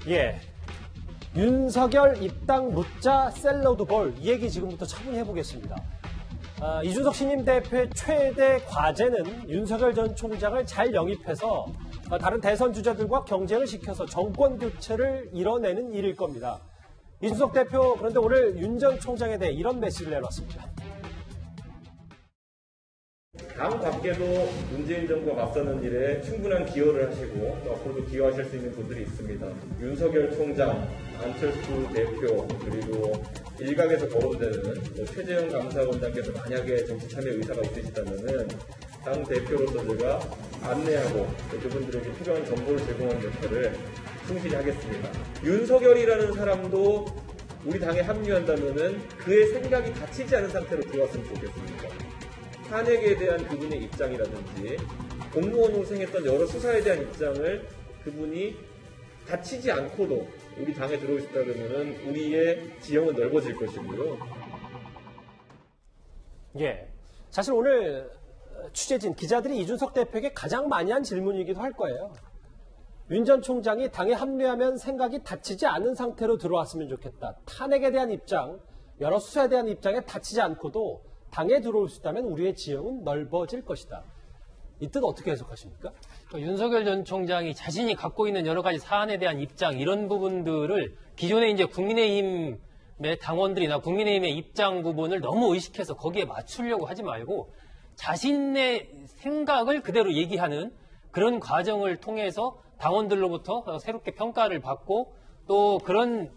예. 윤석열 입당 묻자 샐러드 볼. 이 얘기 지금부터 차분히 해보겠습니다. 이준석 신임 대표의 최대 과제는 윤석열 전 총장을 잘 영입해서 다른 대선 주자들과 경쟁을 시켜서 정권 교체를 이뤄내는 일일 겁니다. 이준석 대표, 그런데 오늘 윤 전 총장에 대해 이런 메시지를 내놨습니다. 당 밖에도 문재인 정부가 맞서는 일에 충분한 기여를 하시고 또 앞으로도 기여하실 수 있는 분들이 있습니다. 윤석열 총장, 안철수 대표, 그리고 일각에서 거론되는 최재형 감사원장께서 만약에 정치 참여 의사가 있으시다면은 당 대표로서 제가 안내하고 그분들에게 필요한 정보를 제공하는 역할을 충실히 하겠습니다. 윤석열이라는 사람도 우리 당에 합류한다면은 그의 생각이 닫히지 않은 상태로 들어왔으면 좋겠습니다. 탄핵에 대한 그분의 입장이라든지 공무원으로 생했던 여러 수사에 대한 입장을 그분이 다치지 않고도 우리 당에 들어오셨다 그러면은 우리의 지형은 넓어질 것이고요. 예. 사실 오늘 취재진 기자들이 이준석 대표에게 가장 많이 한 질문이기도 할 거예요. 윤 전 총장이 당에 합류하면 생각이 닫히지 않은 상태로 들어왔으면 좋겠다. 탄핵에 대한 입장, 여러 수사에 대한 입장에 닫히지 않고도 당에 들어올 수 있다면 우리의 지형은 넓어질 것이다. 이 뜻 어떻게 해석하십니까? 윤석열 전 총장이 자신이 갖고 있는 여러 가지 사안에 대한 입장, 이런 부분들을 기존에 이제 국민의힘의 당원들이나 국민의힘의 입장 부분을 너무 의식해서 거기에 맞추려고 하지 말고 자신의 생각을 그대로 얘기하는 그런 과정을 통해서 당원들로부터 새롭게 평가를 받고 또 그런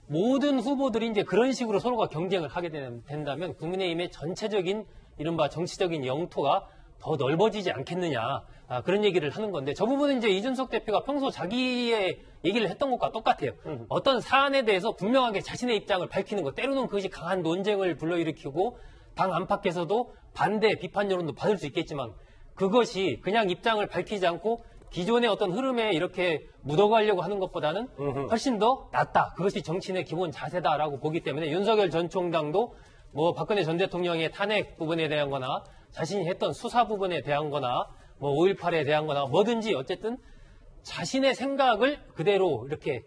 모든 후보들이 이제 그런 식으로 서로가 경쟁을 하게 된다면 국민의힘의 전체적인 이른바 정치적인 영토가 더 넓어지지 않겠느냐, 그런 얘기를 하는 건데, 저 부분은 이제 이준석 대표가 평소 자기의 얘기를 했던 것과 똑같아요. 어떤 사안에 대해서 분명하게 자신의 입장을 밝히는 것, 때로는 그것이 강한 논쟁을 불러일으키고 당 안팎에서도 반대, 비판 여론도 받을 수 있겠지만 그것이 그냥 입장을 밝히지 않고 기존의 어떤 흐름에 이렇게 묻어가려고 하는 것보다는 훨씬 더 낫다. 그것이 정치인의 기본 자세다라고 보기 때문에 윤석열 전 총장도 뭐 박근혜 전 대통령의 탄핵 부분에 대한 거나 자신이 했던 수사 부분에 대한 거나 뭐 5.18에 대한 거나 뭐든지 어쨌든 자신의 생각을 그대로 이렇게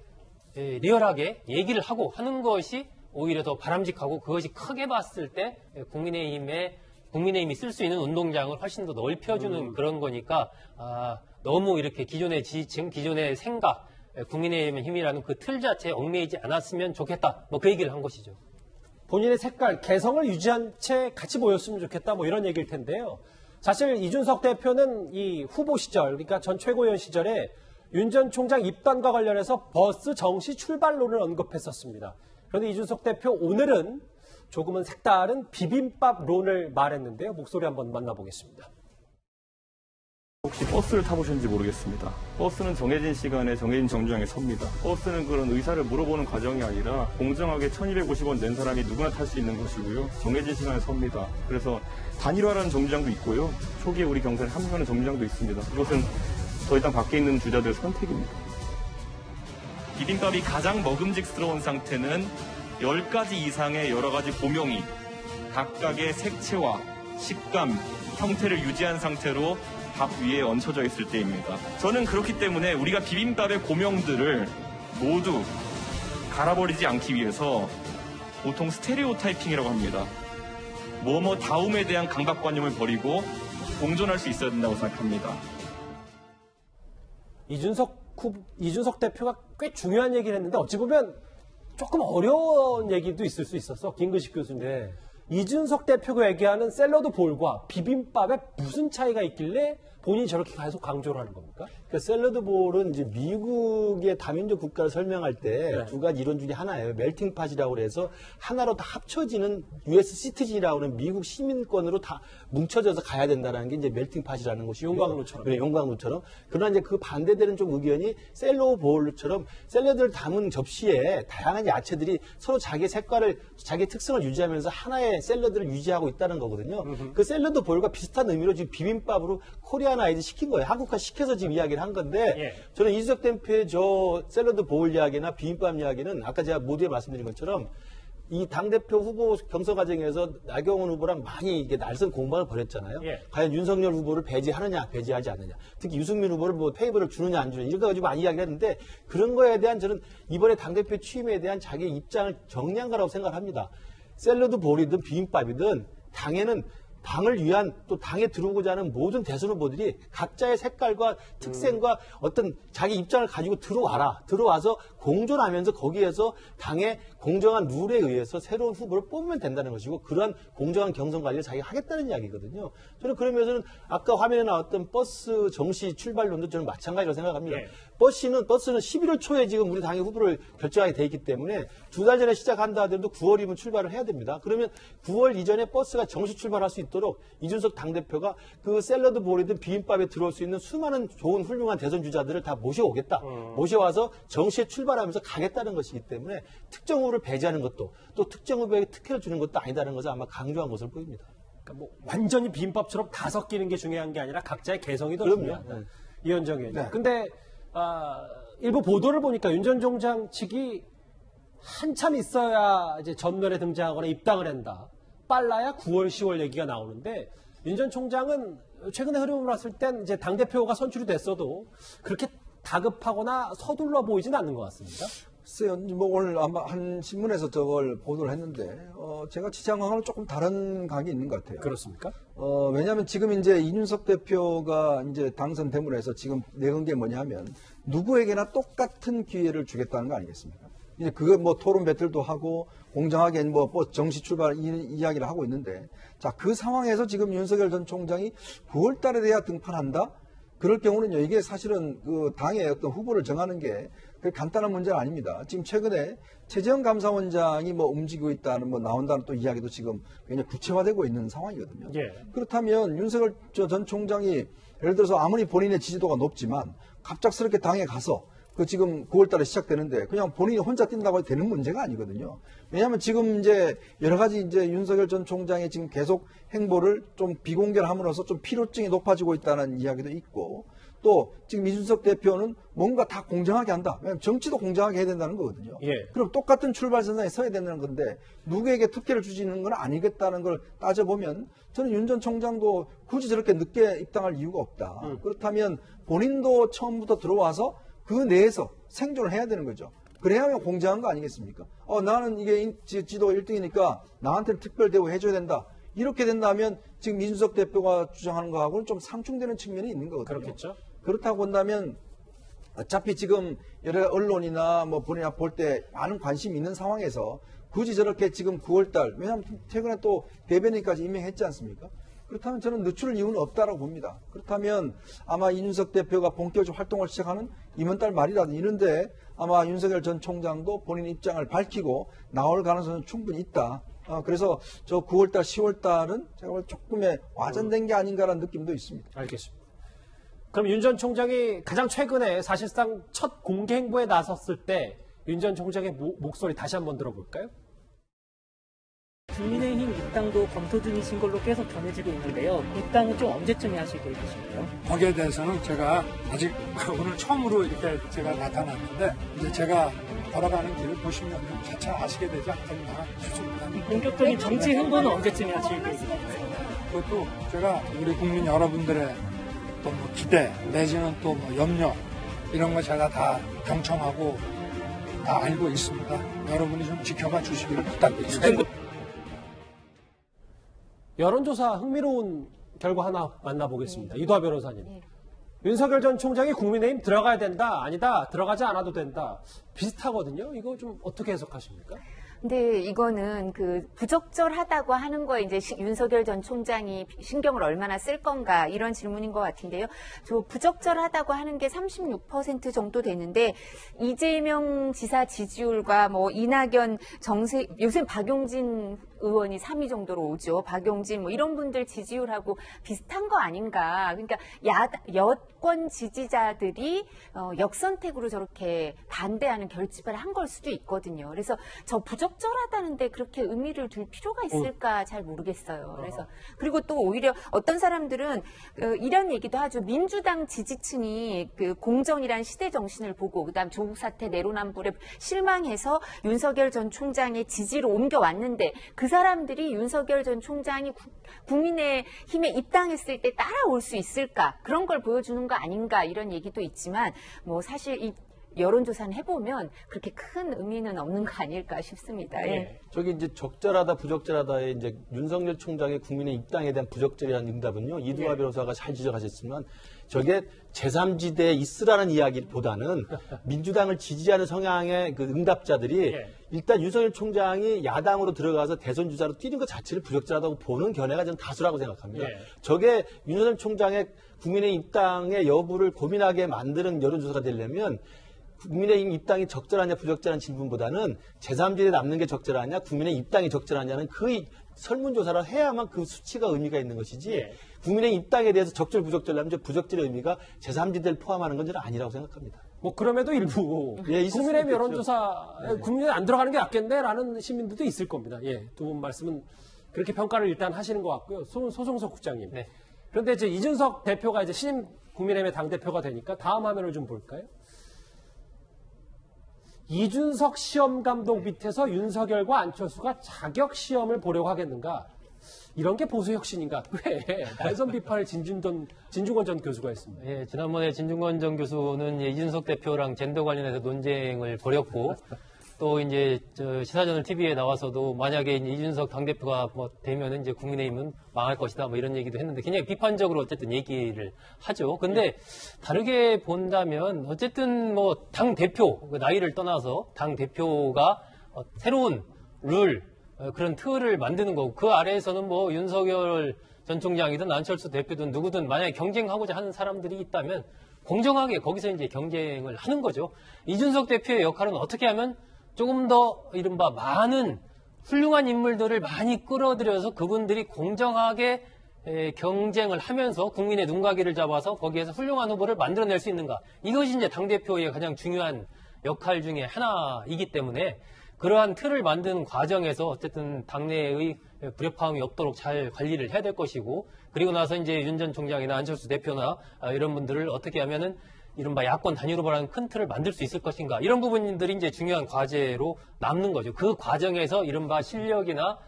리얼하게 얘기를 하고 하는 것이 오히려 더 바람직하고 그것이 크게 봤을 때 국민의힘이 쓸 수 있는 운동장을 훨씬 더 넓혀주는 그런 거니까 너무 이렇게 기존의 지지층, 기존의 생각, 국민의힘의 힘이라는 그 틀 자체에 얽매이지 않았으면 좋겠다. 뭐 그 얘기를 한 것이죠. 본인의 색깔, 개성을 유지한 채 같이 모였으면 좋겠다. 뭐 이런 얘기일 텐데요. 사실 이준석 대표는 이 후보 시절, 그러니까 전 최고위원 시절에 윤 전 총장 입당과 관련해서 버스 정시 출발론을 언급했었습니다. 그런데 이준석 대표 오늘은 조금은 색다른 비빔밥론을 말했는데요. 목소리 한번 만나보겠습니다. 혹시 버스를 타보셨는지 모르겠습니다. 버스는 정해진 시간에 정해진 정류장에 섭니다. 버스는 그런 의사를 물어보는 과정이 아니라 공정하게 1250원 낸 사람이 누구나 탈 수 있는 것이고요. 정해진 시간에 섭니다. 그래서 단일화라는 정류장도 있고요. 초기에 우리 경선에 합류하는 정류장도 있습니다. 이것은 더 이상 밖에 있는 주자들의 선택입니다. 비빔밥이 가장 먹음직스러운 상태는 10가지 이상의 여러 가지 고명이 각각의 색채와 식감, 형태를 유지한 상태로 밥 위에 얹혀져 있을 때입니다. 저는 그렇기 때문에 우리가 비빔밥의 고명들을 모두 갈아버리지 않기 위해서 보통 스테레오 타이핑이라고 합니다. 뭐뭐 다음에 대한 강박관념을 버리고 공존할 수 있어야 된다고 생각합니다. 이준석 대표가 꽤 중요한 얘기를 했는데 어찌 보면 조금 어려운 얘기도 있을 수 있어서 김근식 교수님. 네. 이준석 대표가 얘기하는 샐러드 볼과 비빔밥에 무슨 차이가 있길래 본인이 저렇게 계속 강조를 하는 겁니까? 그 샐러드 볼은 이제 미국의 다민족 국가를 설명할 때 두 가지 이론 중에 하나예요. 멜팅팟이라고 해서 하나로 다 합쳐지는 US 시티즌이라고 하는 미국 시민권으로 다 뭉쳐져서 가야 된다는 게 이제 멜팅팟이라는 것이고. 용광로처럼. 네, 용광로처럼. 그러나 이제 그 반대되는 좀 의견이 샐러드 볼처럼 샐러드를 담은 접시에 다양한 야채들이 서로 자기 색깔을, 자기 특성을 유지하면서 하나의 샐러드를 유지하고 있다는 거거든요. 그 샐러드 볼과 비슷한 의미로 지금 비빔밥으로 코리아나이즈 시킨 거예요. 한국화 시켜서 지금 이야기를 한 건데, 예. 저는 이준석 대표의 저 샐러드 볼 이야기나 비빔밥 이야기는 아까 제가 모두에 말씀드린 것처럼 이 당대표 후보 경선 과정에서 나경원 후보랑 많이 이게 날선 공방을 벌였잖아요. 예. 과연 윤석열 후보를 배제하느냐, 배제하지 않느냐. 특히 유승민 후보를 뭐 페이버를 주느냐, 안 주느냐. 이런 거 가지고 많이 이야기를 했는데 그런 거에 대한 저는 이번에 당대표 취임에 대한 자기의 입장을 정리한 거라고 생각합니다. 샐러드 볼이든 비빔밥이든 당에는 당을 위한 또 당에 들어오고자 하는 모든 대선 후보들이 각자의 색깔과 특색과 어떤 자기 입장을 가지고 들어와서 공존하면서 거기에서 당의 공정한 룰에 의해서 새로운 후보를 뽑으면 된다는 것이고 그러한 공정한 경선 관리를 자기가 하겠다는 이야기거든요. 저는 그러면서는 아까 화면에 나왔던 버스 정시 출발론도 저는 마찬가지라고 생각합니다. 예. 버스는 11월 초에 지금 우리 당의 후보를 결정하게 돼 있기 때문에 2달 전에 시작한다 하더라도 9월이면 출발을 해야 됩니다. 그러면 9월 이전에 버스가 정시 출발할 수 있도록 이준석 당대표가 그 샐러드 볼이든 비빔밥에 들어올 수 있는 수많은 좋은 훌륭한 대선 주자들을 다 모셔오겠다. 모셔와서 정시에 출발하면서 가겠다는 것이기 때문에 특정 후보를 배제하는 것도 또 특정 후보에게 특혜를 주는 것도 아니다는 것을 아마 강조한 것으로 보입니다. 그러니까 뭐 완전히 비빔밥처럼 다 섞이는 게 중요한 게 아니라 각자의 개성이 더 그럼요. 중요하다. 네. 이현정 의원님. 네. 근데 일부 보도를 보니까 윤 전 총장 측이 한참 있어야 이제 전면에 등장하거나 입당을 한다. 빨라야 9월, 10월 얘기가 나오는데 윤 전 총장은 최근에 흐름을 봤을 땐 이제 당대표가 선출이 됐어도 그렇게 다급하거나 서둘러 보이진 않는 것 같습니다. 글쎄요, 뭐 오늘 아마 한 신문에서 저걸 보도를 했는데, 제가 지향하고는 조금 다른 각이 있는 것 같아요. 그렇습니까? 왜냐하면 지금 이제 이준석 대표가 이제 당선됨으로 해서 지금 내건 게 뭐냐면, 누구에게나 똑같은 기회를 주겠다는 거 아니겠습니까? 이제 그거 뭐 토론 배틀도 하고, 공정하게 뭐 정시 출발 이야기를 하고 있는데, 자, 그 상황에서 지금 윤석열 전 총장이 9월 달에 돼야 등판한다? 그럴 경우는요, 이게 사실은 그 당의 어떤 후보를 정하는 게 그 간단한 문제는 아닙니다. 지금 최근에 최재형 감사원장이 뭐 움직이고 있다는 뭐 나온다는 또 이야기도 지금 굉장히 구체화되고 있는 상황이거든요. 예. 그렇다면 윤석열 전 총장이 예를 들어서 아무리 본인의 지지도가 높지만 갑작스럽게 당에 가서 그 지금 9월 달에 시작되는데 그냥 본인이 혼자 뛴다고 해도 되는 문제가 아니거든요. 왜냐하면 지금 이제 여러 가지 이제 윤석열 전 총장의 지금 계속 행보를 좀 비공개를 함으로써 좀 필요성이 높아지고 있다는 이야기도 있고 또 지금 이준석 대표는 뭔가 다 공정하게 한다. 왜냐하면 정치도 공정하게 해야 된다는 거거든요. 예. 그럼 똑같은 출발선상에 서야 된다는 건데 누구에게 특혜를 주지는 건 아니겠다는 걸 따져보면 저는 윤 전 총장도 굳이 저렇게 늦게 입당할 이유가 없다. 그렇다면 본인도 처음부터 들어와서 그 내에서 생존을 해야 되는 거죠. 그래야만 공정한 거 아니겠습니까? 나는 이게 지도 1등이니까 나한테는 특별 대우 해줘야 된다. 이렇게 된다면 지금 이준석 대표가 주장하는 거하고는 좀 상충되는 측면이 있는 거거든요. 그렇겠죠. 그렇다고 본다면 어차피 지금 여러 언론이나 뭐 본인이 볼 때 많은 관심이 있는 상황에서 굳이 저렇게 지금 9월달 왜냐하면 최근에 또 대변인까지 임명했지 않습니까? 그렇다면 저는 늦출 이유는 없다라고 봅니다. 그렇다면 아마 이준석 대표가 본격적으로 활동을 시작하는 이번 달 말이라든지 이런데 아마 윤석열 전 총장도 본인 입장을 밝히고 나올 가능성은 충분히 있다. 그래서 저 9월달, 10월달은 제가 볼 때 조금의 와전된 게 아닌가라는 느낌도 있습니다. 알겠습니다. 그럼 윤 전 총장이 가장 최근에 사실상 첫 공개 행보에 나섰을 때 윤 전 총장의 목소리 다시 한번 들어볼까요? 국민의힘 입당도 검토 중이신 걸로 계속 전해지고 있는데요. 입당은 좀 언제쯤에 하실 계획이신가요? 거기에 대해서는 제가 아직 오늘 처음으로 이렇게 제가 나타났는데 이제 제가 걸어가는 길을 보시면 차차 아시게 되지 않겠나 싶습니다. 본격적인 정치 행보는 언제쯤에 하실 계획이신가요? 그것도 제가 우리 국민 여러분들의 또 뭐 기대 내지는 또 뭐 염려 이런 거 제가 다 경청하고 다 알고 있습니다. 여러분이 좀 지켜봐 주시기를 부탁드립니다. 여론조사 흥미로운 결과 하나 만나보겠습니다. 이도하 변호사님. 윤석열 전 총장이 국민의힘 들어가야 된다, 아니다, 들어가지 않아도 된다. 비슷하거든요. 이거 좀 어떻게 해석하십니까? 근데 이거는 그 부적절하다고 하는 거에 이제 윤석열 전 총장이 신경을 얼마나 쓸 건가 이런 질문인 것 같은데요. 저 부적절하다고 하는 게 36% 정도 되는데 이재명 지사 지지율과 뭐 이낙연 요새 박용진 의원이 3위 정도로 오죠. 박용진 뭐 이런 분들 지지율하고 비슷한 거 아닌가. 그러니까 여권 지지자들이 역선택으로 저렇게 반대하는 결집을 한 걸 수도 있거든요. 그래서 저 부적절하다는데 그렇게 의미를 둘 필요가 있을까 잘 모르겠어요. 그래서 그리고 또 오히려 어떤 사람들은 이런 얘기도 하죠. 민주당 지지층이 그 공정이란 시대 정신을 보고 그다음 조국 사태 내로남불에 실망해서 윤석열 전 총장의 지지로 옮겨왔는데 그 사람들이 윤석열 전 총장이 국민의힘에 입당했을 때 따라올 수 있을까? 그런 걸 보여주는 거 아닌가 이런 얘기도 있지만 뭐 사실 이 여론조사는 해보면 그렇게 큰 의미는 없는 거 아닐까 싶습니다. 예. 저기 이제 적절하다 부적절하다의 이제 윤석열 총장의 국민의 입당에 대한 부적절이라는 응답은요. 이두화 변호사가 잘 지적하셨지만 저게 제3지대에 있으라는 이야기보다는 민주당을 지지하는 성향의 그 응답자들이 일단 윤석열 총장이 야당으로 들어가서 대선 주자로 뛰는 것 자체를 부적절하다고 보는 견해가 저는 다수라고 생각합니다. 저게 윤석열 총장의 국민의 입당의 여부를 고민하게 만드는 여론조사가 되려면 국민의힘 입당이 적절하냐 부적절한 질문보다는 제3지대에 남는 게 적절하냐 국민의 입당이 적절하냐는 그 설문조사를 해야만 그 수치가 의미가 있는 것이지 국민의 입당에 대해서 적절 부적절하면 저 부적절의 의미가 제3지대를 포함하는 건 저는 아니라고 생각합니다. 뭐 그럼에도 일부 국민의힘 여론조사 국민에 안 들어가는 게 낫겠네라는 시민들도 있을 겁니다. 예, 두 분 말씀은 그렇게 평가를 일단 하시는 것 같고요. 소종석 국장님. 네. 그런데 이제 이준석 대표가 이제 신임 국민의힘의 당 대표가 되니까 다음 화면을 좀 볼까요? 이준석 시험 감독 밑에서 윤석열과 안철수가 자격 시험을 보려고 하겠는가? 이런 게 보수 혁신인가? 왜 날선 비판을 진중권 전 교수가 했습니다. 예, 지난번에 진중권 전 교수는 이준석 대표랑 젠더 관련해서 논쟁을 벌였고 또 이제 시사저널 TV에 나와서도 만약에 이제 이준석 당대표가 뭐 되면은 이제 국민의힘은 망할 것이다 뭐 이런 얘기도 했는데 굉장히 비판적으로 어쨌든 얘기를 하죠. 근데 다르게 본다면 어쨌든 뭐 당대표, 나이를 떠나서 당대표가 새로운 룰, 그런 틀을 만드는 거고 그 아래에서는 뭐 윤석열 전 총장이든 안철수 대표든 누구든 만약에 경쟁하고자 하는 사람들이 있다면 공정하게 거기서 이제 경쟁을 하는 거죠. 이준석 대표의 역할은 어떻게 하면 조금 더 이른바 많은 훌륭한 인물들을 많이 끌어들여서 그분들이 공정하게 경쟁을 하면서 국민의 눈가기를 잡아서 거기에서 훌륭한 후보를 만들어낼 수 있는가. 이것이 이제 당대표의 가장 중요한 역할 중에 하나이기 때문에 그러한 틀을 만드는 과정에서 어쨌든 당내의 불협화음이 없도록 잘 관리를 해야 될 것이고 그리고 나서 이제 윤 전 총장이나 안철수 대표나 이런 분들을 어떻게 하면은 이른바 야권 단일 후보라는 큰 틀을 만들 수 있을 것인가 이런 부분들이 이제 중요한 과제로 남는 거죠. 그 과정에서 이른바 실력이나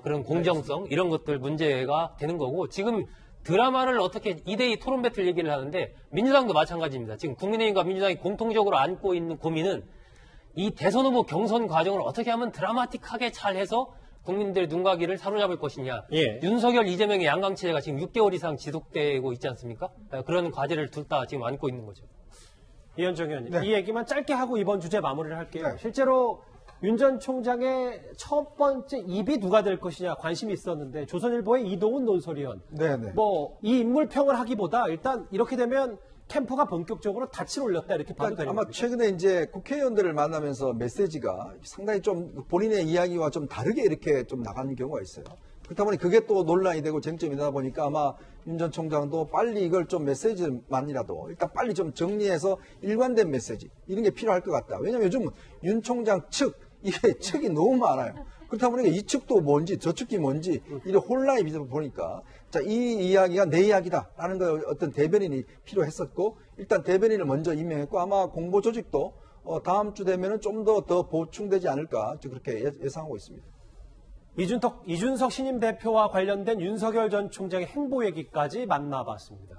그런 공정성 이런 것들 문제가 되는 거고 지금 드라마를 어떻게 2대2 토론 배틀 얘기를 하는데 민주당도 마찬가지입니다. 지금 국민의힘과 민주당이 공통적으로 안고 있는 고민은 이 대선 후보 경선 과정을 어떻게 하면 드라마틱하게 잘 해서 국민들의 눈가기를 사로잡을 것이냐. 윤석열, 이재명의 양강체제가 지금 6개월 이상 지속되고 있지 않습니까? 그런 과제를 둘 다 지금 안고 있는 거죠. 이현정 의원님, 이 얘기만 짧게 하고 이번 주제 마무리를 할게요. 실제로 윤 전 총장의 첫 번째 입이 누가 될 것이냐 관심이 있었는데 조선일보의 이동훈 논설위원. 뭐 이 인물평을 하기보다 일단 이렇게 되면 캠프가 본격적으로 닻을 올렸다 이렇게 봐도 되는 아마 최근에 이제 국회의원들을 만나면서 메시지가 상당히 좀 본인의 이야기와 좀 다르게 이렇게 좀 나가는 경우가 있어요. 그렇다 보니 그게 또 논란이 되고 쟁점이다 보니까 아마 윤 전 총장도 빨리 이걸 좀 메시지만이라도 일단 빨리 좀 정리해서 일관된 메시지 이런 게 필요할 것 같다. 왜냐하면 요즘 윤 총장 측 이게 측이 너무 많아요. 그렇다 보니까 이 측도 뭔지 저 측이 뭔지 이런 혼란이 비슷하다 보니까 자, 이 이야기가 내 이야기다라는 거 어떤 대변인이 필요했었고 일단 대변인을 먼저 임명했고 아마 공보 조직도 다음 주 되면은 좀 더 보충되지 않을까 그렇게 예상하고 있습니다. 이준석 신임 대표와 관련된 윤석열 전 총장의 행보 얘기까지 만나봤습니다.